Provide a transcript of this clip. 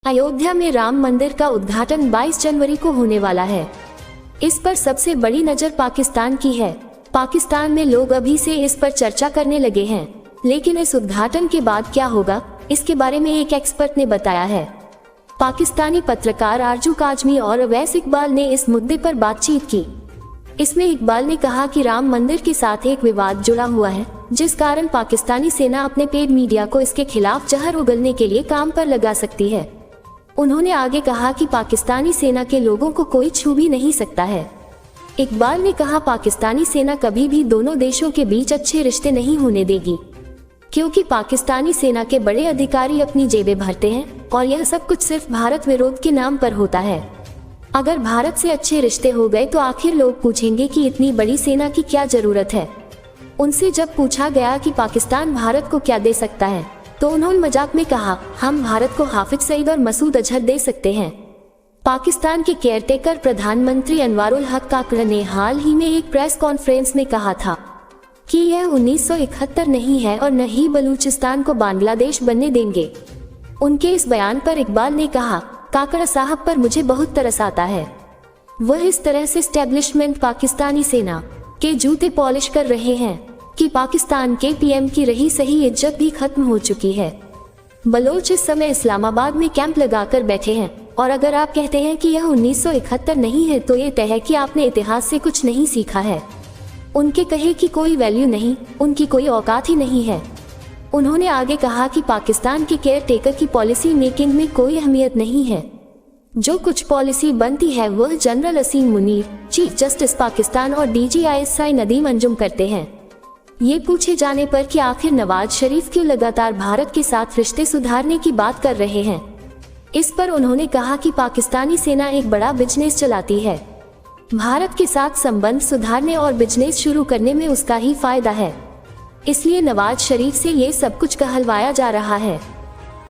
अयोध्या में राम मंदिर का उद्घाटन 22 जनवरी को होने वाला है। इस पर सबसे बड़ी नज़र पाकिस्तान की है। पाकिस्तान में लोग अभी से इस पर चर्चा करने लगे हैं, लेकिन इस उद्घाटन के बाद क्या होगा, इसके बारे में एक एक्सपर्ट ने बताया है। पाकिस्तानी पत्रकार आरजू काजमी और अवैस इकबाल ने इस मुद्दे पर बातचीत की। इसमें इकबाल ने कहा कि राम मंदिर के साथ एक विवाद जुड़ा हुआ है, जिस कारण पाकिस्तानी सेना अपने पेड मीडिया को इसके खिलाफ जहर उगलने के लिए काम पर लगा सकती है। उन्होंने आगे कहा कि पाकिस्तानी सेना के लोगों को कोई छू भी नहीं सकता है। इकबाल ने कहा, पाकिस्तानी सेना कभी भी दोनों देशों के बीच अच्छे रिश्ते नहीं होने देगी, क्योंकि पाकिस्तानी सेना के बड़े अधिकारी अपनी जेबें भरते हैं और यह सब कुछ सिर्फ भारत विरोध के नाम पर होता है। अगर भारत से अच्छे रिश्ते हो गए तो आखिर लोग पूछेंगे कि इतनी बड़ी सेना की क्या जरूरत है। उनसे जब पूछा गया कि पाकिस्तान भारत को क्या दे सकता है, तो उन्होंने मजाक में कहा, हम भारत को हाफिज सईद और मसूद अजहर दे सकते हैं। पाकिस्तान के केयरटेकर प्रधानमंत्री अनवारुल हक काकड़ ने हाल ही में एक प्रेस कॉन्फ्रेंस में कहा था कि यह 1971 नहीं है और न ही बलूचिस्तान को बांग्लादेश बनने देंगे। उनके इस बयान पर इकबाल ने कहा, काकड़ साहब पर मुझे बहुत तरस आता है। वह इस तरह से एस्टेब्लिशमेंट पाकिस्तानी सेना के जूते पॉलिश कर रहे हैं कि पाकिस्तान के पीएम की रही सही इज्जत भी खत्म हो चुकी है। बलोच इस समय इस्लामाबाद में कैंप लगाकर बैठे हैं, और अगर आप कहते हैं कि यह 1971 नहीं है तो ये तय है कि आपने इतिहास से कुछ नहीं सीखा है। उनके कहे कि कोई वैल्यू नहीं, उनकी कोई औकात ही नहीं है। उन्होंने आगे कहा कि पाकिस्तान के केयर टेकर की पॉलिसी मेकिंग में कोई अहमियत नहीं है। जो कुछ पॉलिसी बनती है वह जनरल असीम मुनीर, चीफ जस्टिस पाकिस्तान और DGISI नदीम अंजुम करते हैं। ये पूछे जाने पर कि आखिर नवाज शरीफ क्यों लगातार भारत के साथ रिश्ते सुधारने की बात कर रहे हैं, इस पर उन्होंने कहा कि पाकिस्तानी सेना एक बड़ा बिजनेस चलाती है। भारत के साथ संबंध सुधारने और बिजनेस शुरू करने में उसका ही फायदा है, इसलिए नवाज शरीफ से ये सब कुछ कहलवाया जा रहा है।